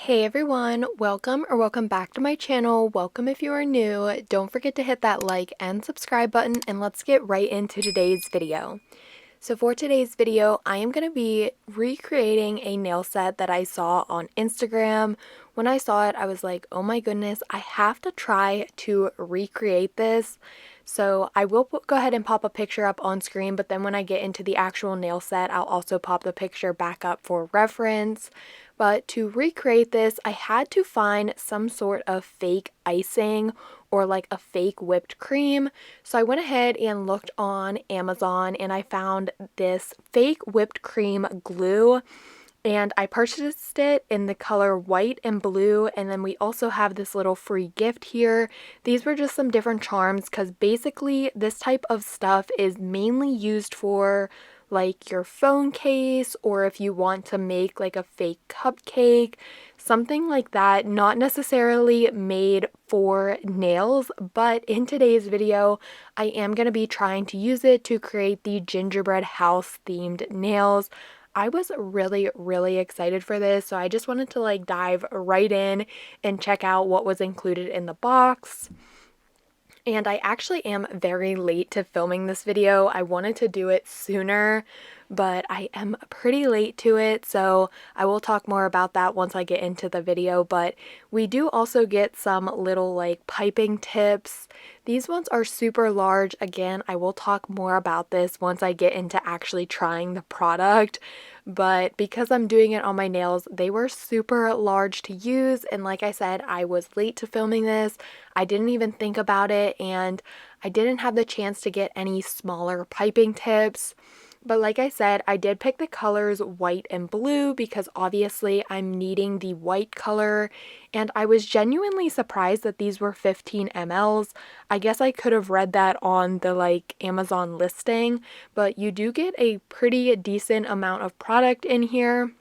Hey everyone, welcome back to my channel. Welcome if you are new. Don't forget to hit that like and subscribe button, and let's get right into today's video. So for today's video, I am going to be recreating a nail set that I saw on Instagram. When I saw it, I was like, oh my goodness, I have to try to recreate this. So I will go ahead and pop a picture up on screen, but then when I get into the actual nail set, I'll also pop the picture back up for reference. But to recreate this, I had to find some sort of fake icing or like a fake whipped cream. So I went ahead and looked on Amazon and I found this fake whipped cream glue, and I purchased it in the color white and blue. And then we also have this little free gift here. These were just some different charms because basically this type of stuff is mainly used for like your phone case, or if you want to make like a fake cupcake, something like that, not necessarily made for nails. But in today's video, I am going to be trying to use it to create the gingerbread house themed nails. I was really excited for this, so I just wanted to like dive right in and check out what was included in the box. And I actually am very late to filming this video. I wanted to do it sooner, but I am pretty late to it, so I will talk more about that once I get into the video. But we do also get some little like piping tips. These ones are super large. Again, I will talk more about this once I get into actually trying the product. But because I'm doing it on my nails, they were super large to use. And like I said, I was late to filming this. I didn't even think about it, and I didn't have the chance to get any smaller piping tips. But like I said, I did pick the colors white and blue because obviously I'm needing the white color, and I was genuinely surprised that these were 15 mLs. I guess I could have read that on the like Amazon listing, but you do get a pretty decent amount of product in here.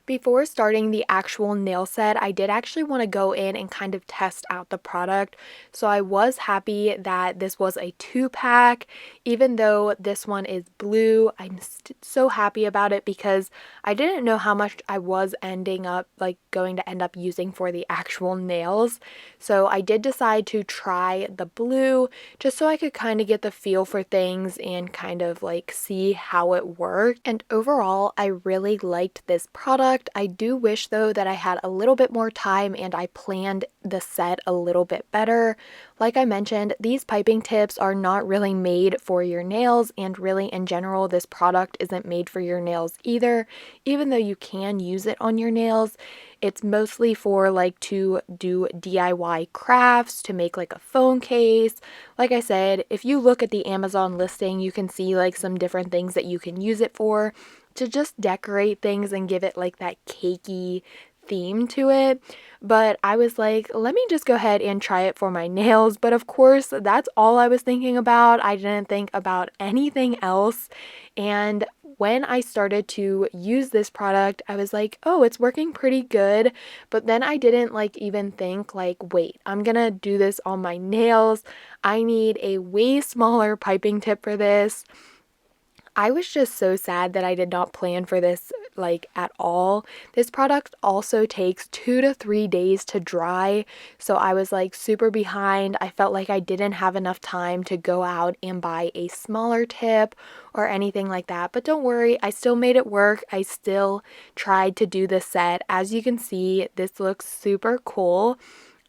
Before starting the actual nail set, I did actually want to go in and kind of test out the product. So I was happy that this was a 2-pack. Even though this one is blue, I'm so happy about it because I didn't know how much I was going to end up using for the actual nails. So I did decide to try the blue just so I could kind of get the feel for things and kind of like see how it worked. And overall, I really liked this product. I do wish though that I had a little bit more time and I planned the set a little bit better. Like I mentioned, these piping tips are not really made for your nails, and really in general this product isn't made for your nails either. Even though you can use it on your nails, it's mostly for like to do DIY crafts, to make like a phone case. Like I said, if you look at the Amazon listing, you can see like some different things that you can use it for, to just decorate things and give it like that cakey theme to it. But I was like, let me just go ahead and try it for my nails. But of course, that's all I was thinking about. I didn't think about anything else. And when I started to use this product, I was like, oh, it's working pretty good. But then I didn't like even think like, wait, I'm gonna do this on my nails. I need a way smaller piping tip for this. I was just so sad that I did not plan for this like at all. This product also takes 2 to 3 days to dry, so I was like super behind. I felt like I didn't have enough time to go out and buy a smaller tip or anything like that. But don't worry, I still made it work. I still tried to do the set. As you can see, this looks super cool.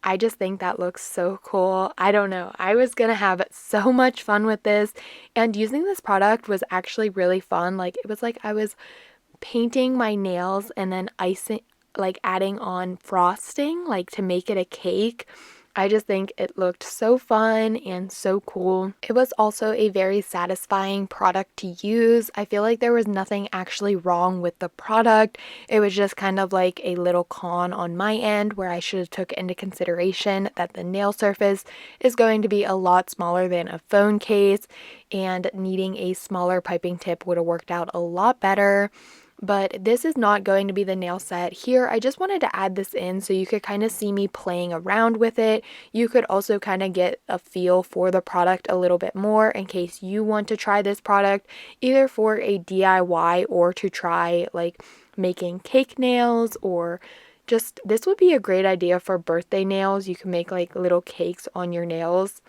I just think that looks so cool. I don't know. I was gonna have so much fun with this, and using this product was actually really fun. Like it was like I was painting my nails and then icing, like adding on frosting, like to make it a cake. I just think it looked so fun and so cool. It was also a very satisfying product to use. I feel like there was nothing actually wrong with the product. It was just kind of like a little con on my end where I should have took into consideration that the nail surface is going to be a lot smaller than a phone case, and needing a smaller piping tip would have worked out a lot better. But this is not going to be the nail set here. I just wanted to add this in so you could kind of see me playing around with it. You could also kind of get a feel for the product a little bit more in case you want to try this product, either for a DIY or to try like making cake nails, or Just this would be a great idea for birthday nails. You can make like little cakes on your nails.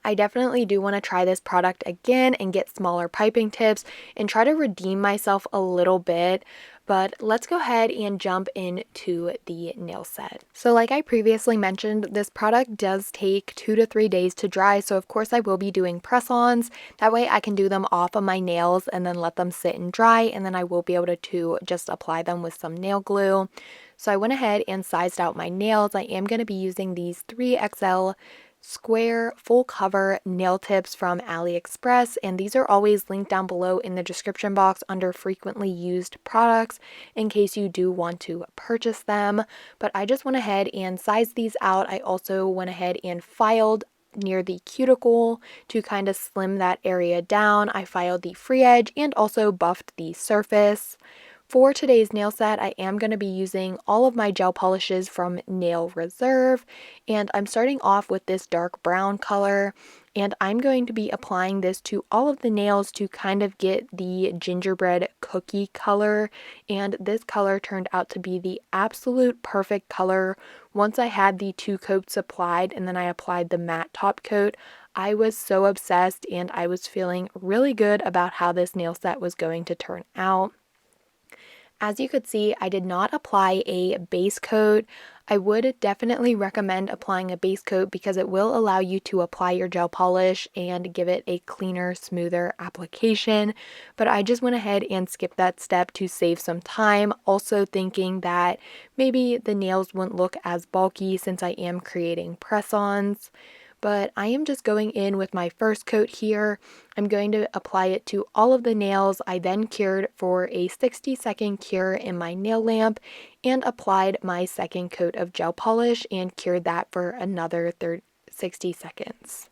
I definitely do want to try this product again and get smaller piping tips and try to redeem myself a little bit. But let's go ahead and jump into the nail set. So like I previously mentioned, this product does take 2 to 3 days to dry. So of course I will be doing press-ons. That way I can do them off of my nails and then let them sit and dry. And then I will be able to just apply them with some nail glue. So I went ahead and sized out my nails. I am going to be using these 3XL square full cover nail tips from AliExpress, and these are always linked down below in the description box under frequently used products in case you do want to purchase them. But I just went ahead and sized these out. I also went ahead and filed near the cuticle to kind of slim that area down. I filed the free edge and also buffed the surface. For today's nail set, I am going to be using all of my gel polishes from Nail Reserve, and I'm starting off with this dark brown color, and I'm going to be applying this to all of the nails to kind of get the gingerbread cookie color, and this color turned out to be the absolute perfect color. Once I had the 2 coats applied and then I applied the matte top coat, I was so obsessed and I was feeling really good about how this nail set was going to turn out. As you could see, I did not apply a base coat. I would definitely recommend applying a base coat because it will allow you to apply your gel polish and give it a cleaner, smoother application. But I just went ahead and skipped that step to save some time, also thinking that maybe the nails wouldn't look as bulky since I am creating press-ons. But I am just going in with my first coat here. I'm going to apply it to all of the nails. I then cured for a 60-second cure in my nail lamp and applied my second coat of gel polish and cured that for another 60 seconds.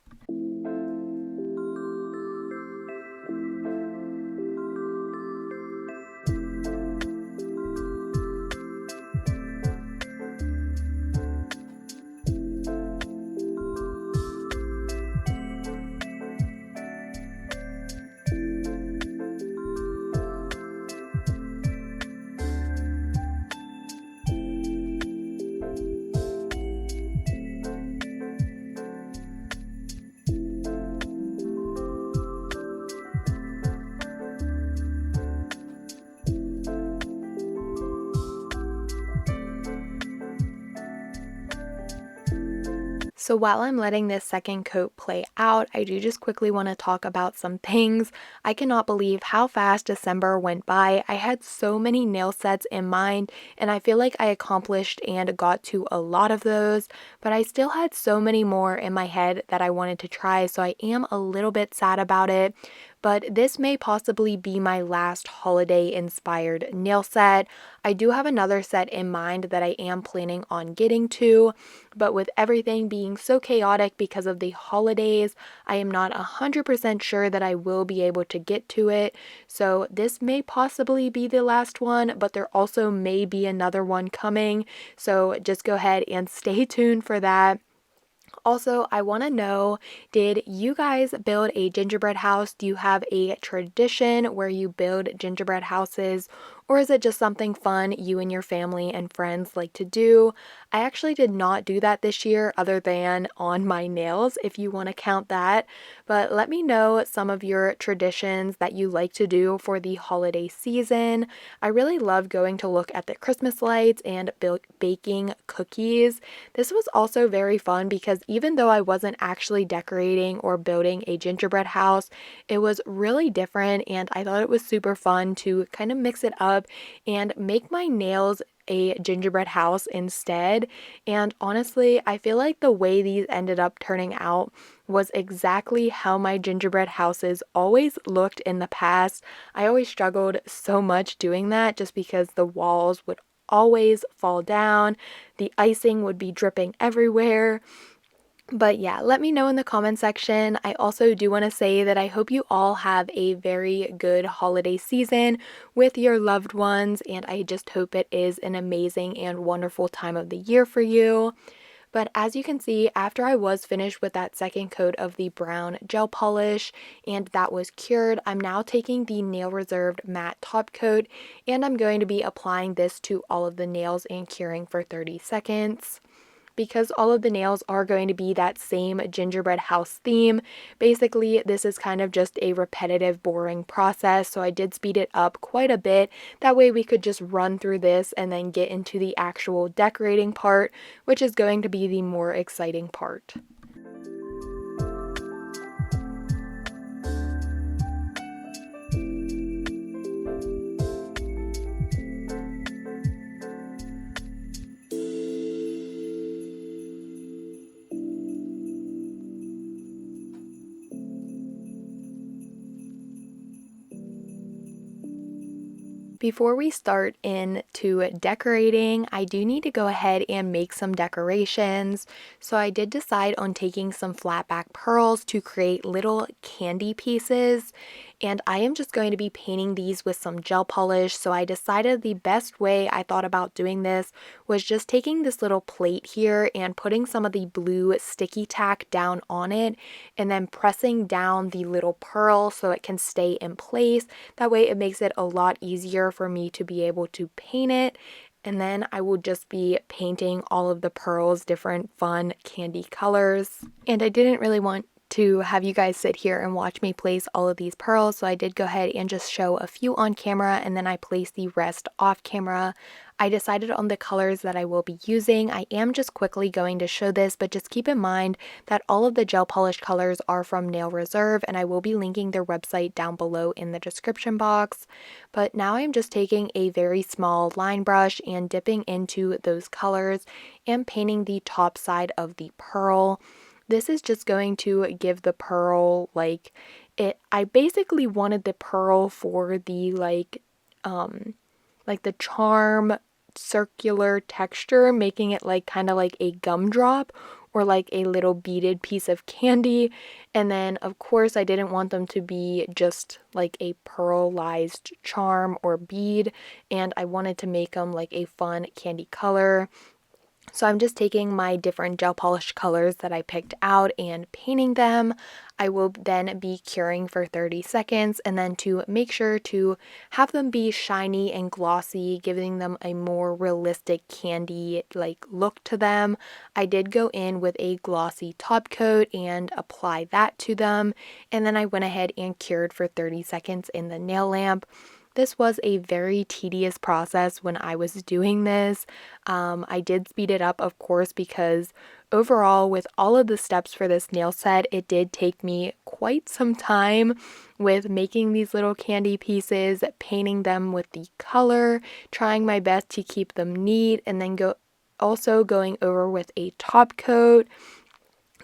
So while I'm letting this second coat play out, I do just quickly want to talk about some things. I cannot believe how fast December went by. I had so many nail sets in mind, and I feel like I accomplished and got to a lot of those, but I still had so many more in my head that I wanted to try, so I am a little bit sad about it. But this may possibly be my last holiday-inspired nail set. I do have another set in mind that I am planning on getting to, but with everything being so chaotic because of the holidays, I am not 100% sure that I will be able to get to it. So this may possibly be the last one, but there also may be another one coming. So just go ahead and stay tuned for that. Also, I want to know, did you guys build a gingerbread house? Do you have a tradition where you build gingerbread houses? Or is it just something fun you and your family and friends like to do? I actually did not do that this year other than on my nails, if you want to count that. But let me know some of your traditions that you like to do for the holiday season. I really love going to look at the Christmas lights and baking cookies. This was also very fun because even though I wasn't actually decorating or building a gingerbread house, it was really different and I thought it was super fun to kind of mix it up and make my nails a gingerbread house instead. And honestly, I feel like the way these ended up turning out was exactly how my gingerbread houses always looked in the past. I always struggled so much doing that just because the walls would always fall down, the icing would be dripping everywhere. But yeah, let me know in the comment section. I also do want to say that I hope you all have a very good holiday season with your loved ones, and I just hope it is an amazing and wonderful time of the year for you. But as you can see, after I was finished with that second coat of the brown gel polish and that was cured, I'm now taking the Nail Reserved matte top coat and I'm going to be applying this to all of the nails and curing for 30 seconds. Because all of the nails are going to be that same gingerbread house theme, basically this is kind of just a repetitive, boring process, so I did speed it up quite a bit. That way we could just run through this and then get into the actual decorating part, which is going to be the more exciting part. Before we start into decorating, I do need to go ahead and make some decorations. So I did decide on taking some flat back pearls to create little candy pieces. And I am just going to be painting these with some gel polish. So I decided the best way I thought about doing this was just taking this little plate here and putting some of the blue sticky tack down on it and then pressing down the little pearl so it can stay in place. That way it makes it a lot easier for me to be able to paint it. And then I will just be painting all of the pearls different fun candy colors. And I didn't really want to have you guys sit here and watch me place all of these pearls, so I did go ahead and just show a few on camera and then I placed the rest off camera. I decided on the colors that I will be using. I am just quickly going to show this, but just keep in mind that all of the gel polish colors are from Nail Reserve and I will be linking their website down below in the description box. But now I'm just taking a very small line brush and dipping into those colors and painting the top side of the pearl. This is just going to give the pearl I basically wanted the pearl for the like the charm circular texture, making it like kind of like a gumdrop or like a little beaded piece of candy. And then of course I didn't want them to be just like a pearlized charm or bead, and I wanted to make them like a fun candy color. So I'm just taking my different gel polish colors that I picked out and painting them. I will then be curing for 30 seconds and then to make sure to have them be shiny and glossy, giving them a more realistic candy like look to them, I did go in with a glossy top coat and apply that to them, and then I went ahead and cured for 30 seconds in the nail lamp. This was a very tedious process when I was doing this. I did speed it up, of course, because overall, with all of the steps for this nail set, it did take me quite some time with making these little candy pieces, painting them with the color, trying my best to keep them neat, and then also going over with a top coat.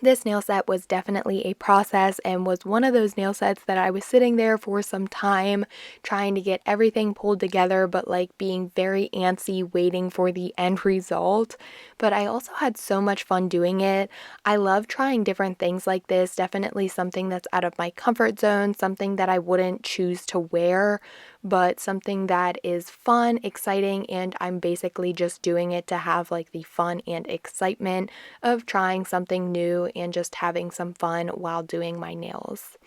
This nail set was definitely a process and was one of those nail sets that I was sitting there for some time trying to get everything pulled together, but like being very antsy waiting for the end result. But I also had so much fun doing it. I love trying different things like this, definitely something that's out of my comfort zone, something that I wouldn't choose to wear, but something that is fun, exciting, and I'm basically just doing it to have like the fun and excitement of trying something new and just having some fun while doing my nails.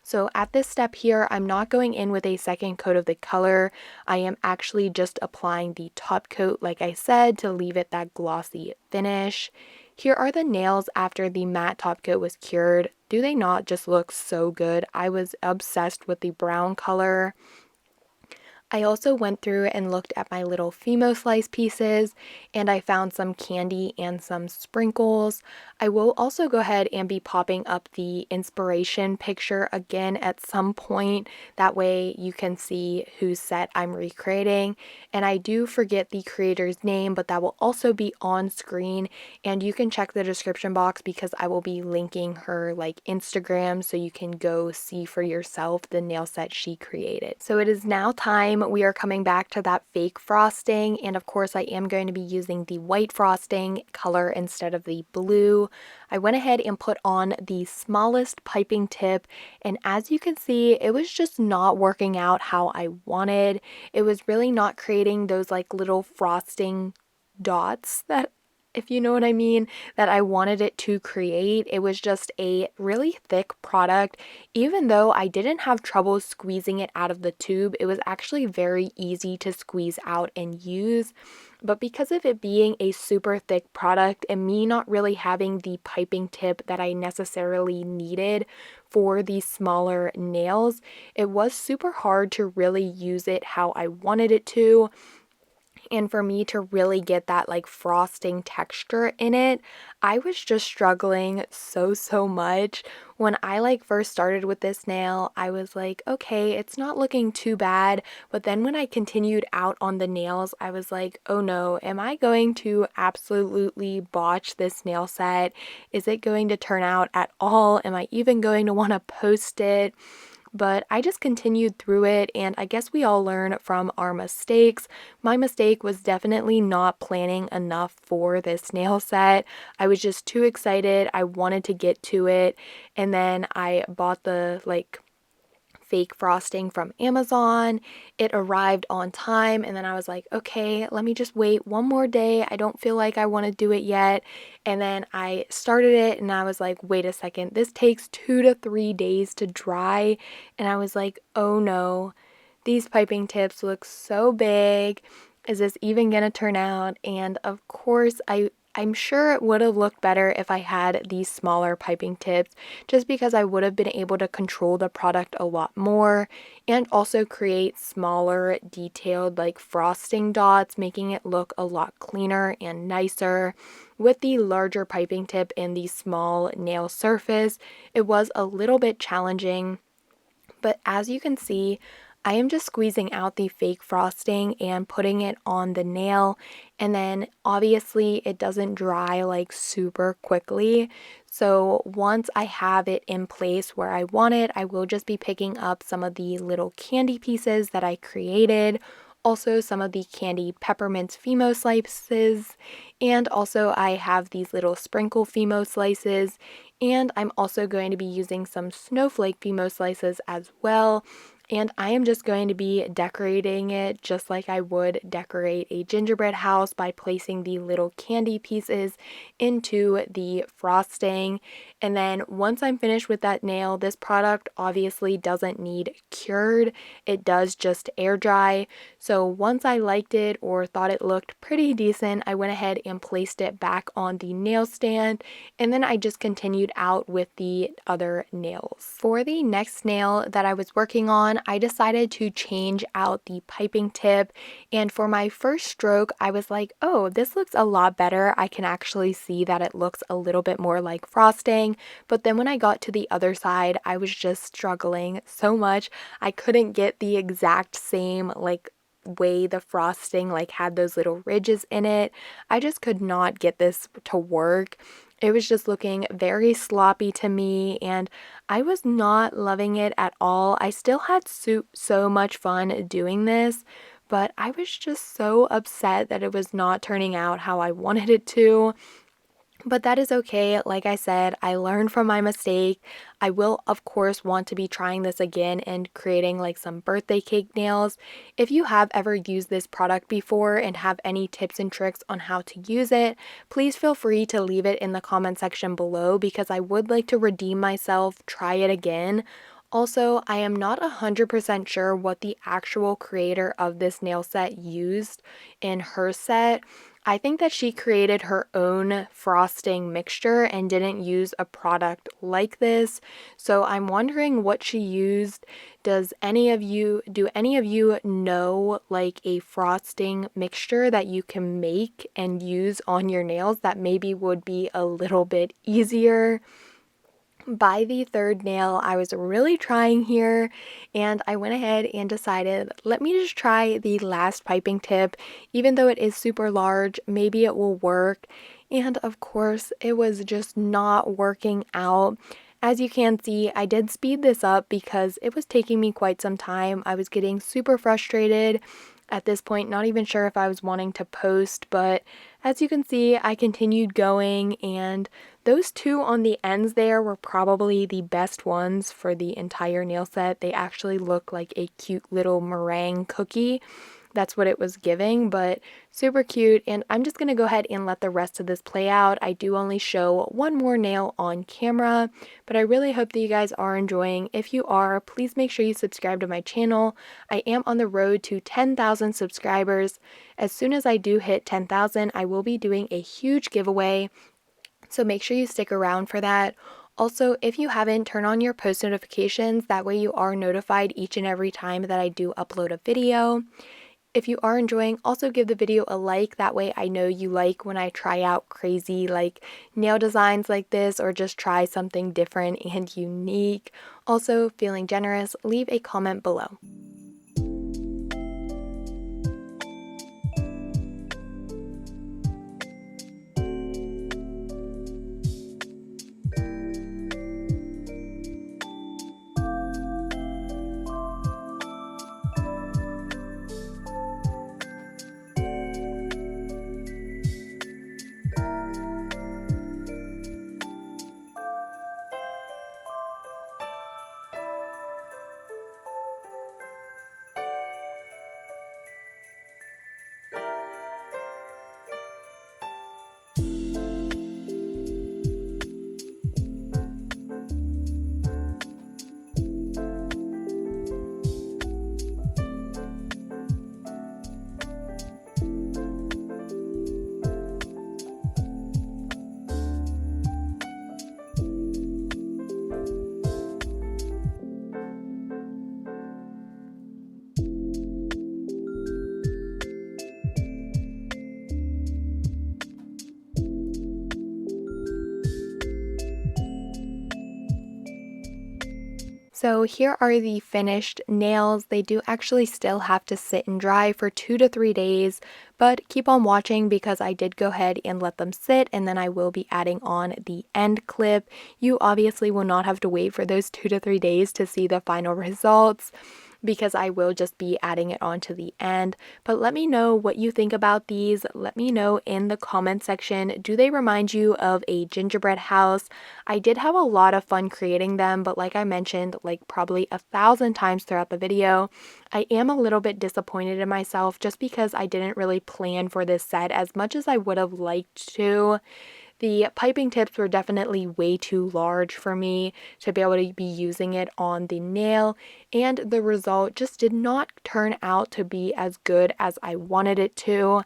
So at this step here, I'm not going in with a second coat of the color. I am actually just applying the top coat, like I said, to leave it that glossy finish. Here are the nails after the matte top coat was cured. Do they not just look so good? I was obsessed with the brown color. I also went through and looked at my little Fimo slice pieces and I found some candy and some sprinkles. I will also go ahead and be popping up the inspiration picture again at some point. That way you can see whose set I'm recreating. And I do forget the creator's name, but that will also be on screen. And you can check the description box because I will be linking her like Instagram so you can go see for yourself the nail set she created. So it is now time. We are coming back to that fake frosting, and of course I am going to be using the white frosting color instead of the blue. I went ahead and put on the smallest piping tip, and as you can see, it was just not working out how I wanted. It was really not creating those like little frosting dots that if you know what I mean, that I wanted it to create. It was just a really thick product. Even though I didn't have trouble squeezing it out of the tube, it was actually very easy to squeeze out and use. But because of it being a super thick product and me not really having the piping tip that I necessarily needed for these smaller nails, it was super hard to really use it how I wanted it to. And for me to really get that like frosting texture in it, I was just struggling so much. When I like first started with this nail, I was like, okay, it's not looking too bad. But then when I continued out on the nails, I was like, oh no, am I going to absolutely botch this nail set? Is it going to turn out at all? Am I even going to want to post it? But I just continued through it, and I guess we all learn from our mistakes. My mistake was definitely not planning enough for this nail set. I was just too excited. I wanted to get to it, and then I bought the fake frosting from Amazon. It arrived on time, and then I was like, okay, let me just wait one more day. I don't feel like I want to do it yet. And then I started it, and I was like, wait a second, this takes 2 to 3 days to dry. And I was like, oh no, these piping tips look so big. Is this even gonna turn out? And of course, I'm sure it would have looked better if I had these smaller piping tips, just because I would have been able to control the product a lot more and also create smaller detailed like frosting dots, making it look a lot cleaner and nicer. With the larger piping tip and the small nail surface, it was a little bit challenging. But as you can see, I am just squeezing out the fake frosting and putting it on the nail, and then obviously it doesn't dry like super quickly. So once I have it in place where I want it, I will just be picking up some of the little candy pieces that I created, also some of the candy peppermint Fimo slices, and also I have these little sprinkle Fimo slices, and I'm also going to be using some snowflake Fimo slices as well. And I am just going to be decorating it just like I would decorate a gingerbread house by placing the little candy pieces into the frosting. And then once I'm finished with that nail, this product obviously doesn't need cured. It does just air dry. So once I liked it or thought it looked pretty decent, I went ahead and placed it back on the nail stand. And then I just continued out with the other nails. For the next nail that I was working on, I decided to change out the piping tip, and for my first stroke I was like, oh, this looks a lot better. I can actually see that it looks a little bit more like frosting, but then when I got to the other side, I was just struggling so much. I couldn't get the exact same way the frosting had those little ridges in it. I just could not get this to work. It was just looking very sloppy to me, and I was not loving it at all. I still had so much fun doing this, but I was just so upset that it was not turning out how I wanted it to. But that is okay. Like I said, I learned from my mistake. I will, of course, want to be trying this again and creating some birthday cake nails. If you have ever used this product before and have any tips and tricks on how to use it, please feel free to leave it in the comment section below, because I would like to redeem myself, try it again. Also, I am not 100% sure what the actual creator of this nail set used in her set. I think that she created her own frosting mixture and didn't use a product like this. So I'm wondering what she used. Do any of you know a frosting mixture that you can make and use on your nails that maybe would be a little bit easier? By the third nail, I was really trying here, and I went ahead and decided, let me just try the last piping tip. Even though it is super large, maybe it will work. And of course, it was just not working out. As you can see, I did speed this up because it was taking me quite some time. I was getting super frustrated at this point, not even sure if I was wanting to post, but as you can see, I continued going, and those two on the ends there were probably the best ones for the entire nail set. They actually look like a cute little meringue cookie. that's what it was giving, but super cute. And I'm just going to go ahead and let the rest of this play out. I do only show one more nail on camera, but I really hope that you guys are enjoying. If you are, please make sure you subscribe to my channel. I am on the road to 10,000 subscribers. As soon as I do hit 10,000, I will be doing a huge giveaway, so make sure you stick around for that. Also, if you haven't, turn on your post notifications. That way you are notified each and every time that I do upload a video. If you are enjoying, also give the video a like. That way I know you like when I try out crazy like nail designs like this, or just try something different and unique. Also, feeling generous, leave a comment below. So here are the finished nails. They do actually still have to sit and dry for 2 to 3 days, but keep on watching because I did go ahead and let them sit, and then I will be adding on the end clip. You obviously will not have to wait for those 2 to 3 days to see the final results, because I will just be adding it on to the end. But let me know what you think about these. Let me know in the comment section. Do they remind you of a gingerbread house? I did have a lot of fun creating them, but like I mentioned, like probably 1,000 times throughout the video, I am a little bit disappointed in myself just because I didn't really plan for this set as much as I would have liked to. The piping tips were definitely way too large for me to be able to be using it on the nail, and the result just did not turn out to be as good as I wanted it to.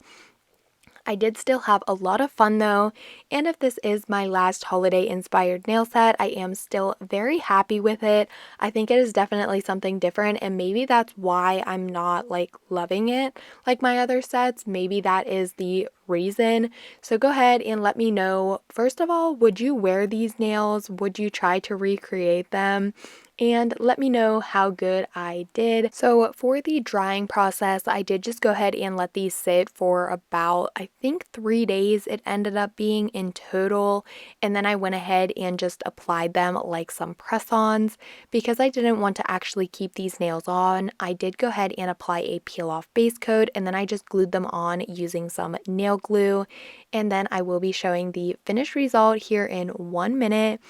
I did still have a lot of fun though, and if this is my last holiday inspired nail set, I am still very happy with it. I think it is definitely something different, and maybe that's why I'm not like loving it like my other sets. Maybe that is the reason. So go ahead and let me know. First of all, would you wear these nails? Would you try to recreate them? And let me know how good I did. So for the drying process, I did just go ahead and let these sit for about, I think 3 days it ended up being in total. And then I went ahead and just applied them like some press-ons. Because I didn't want to actually keep these nails on, I did go ahead and apply a peel-off base coat, and then I just glued them on using some nail glue. And then I will be showing the finished result here in 1 minute.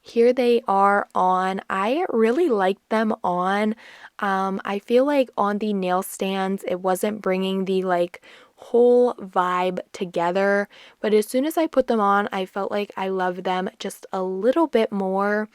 Here they are on. I really liked them on. I feel like on the nail stands, it wasn't bringing the like whole vibe together. But as soon as I put them on, I felt like I loved them just a little bit more.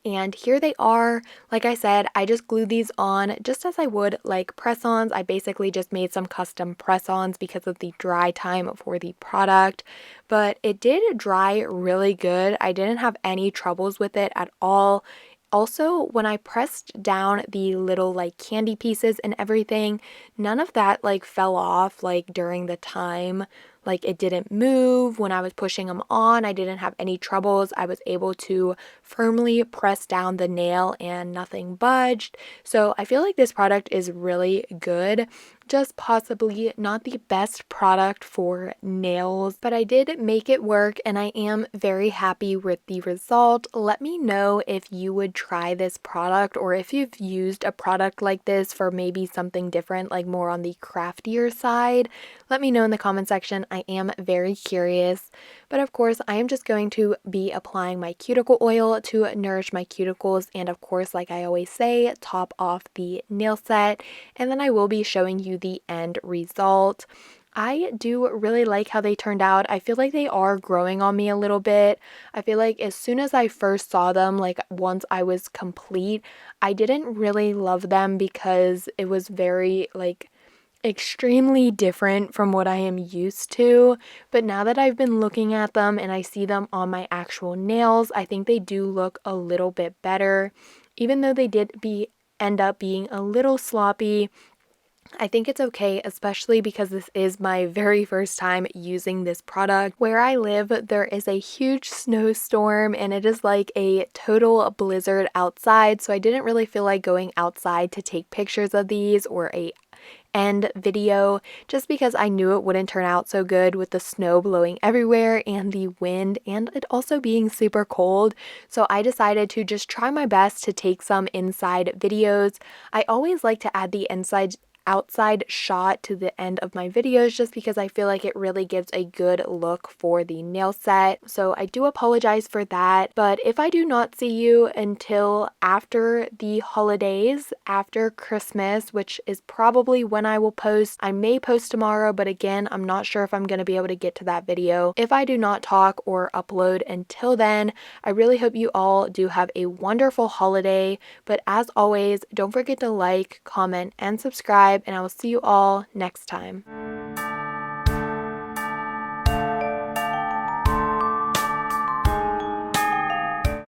And here they are. Like I said, I just glued these on just as I would like press-ons. I basically just made some custom press-ons because of the dry time for the product. But it did dry really good. I didn't have any troubles with it at all. Also, when I pressed down the little like candy pieces and everything, none of that like fell off like during the time. Like it didn't move when I was pushing them on. I didn't have any troubles. I was able to firmly press down the nail and nothing budged. So I feel like this product is really good. Just possibly not the best product for nails, but I did make it work and I am very happy with the result. Let me know if you would try this product, or if you've used a product like this for maybe something different, like more on the craftier side. Let me know in the comment section. I am very curious. But of course, I am just going to be applying my cuticle oil to nourish my cuticles, and of course, like I always say, top off the nail set, and then I will be showing you the end result. I do really like how they turned out. I feel like they are growing on me a little bit. I feel like as soon as I first saw them, like once I was complete, I didn't really love them because it was very like extremely different from what I am used to. But now that I've been looking at them and I see them on my actual nails, I think they do look a little bit better. Even though they did end up being a little sloppy, I think it's okay, especially because this is my very first time using this product. Where I live, there is a huge snowstorm and it is like a total blizzard outside, so I didn't really feel like going outside to take pictures of these or a end video just because I knew it wouldn't turn out so good with the snow blowing everywhere and the wind and it also being super cold. So I decided to just try my best to take some inside videos. I always like to add the outside shot to the end of my videos just because I feel like it really gives a good look for the nail set. So I do apologize for that, but if I do not see you until after the holidays, after Christmas, which is probably when I will post. I may post tomorrow, but again, I'm not sure if I'm going to be able to get to that video. If I do not talk or upload until then, I really hope you all do have a wonderful holiday, but as always, don't forget to like, comment, and subscribe, and I will see you all next time.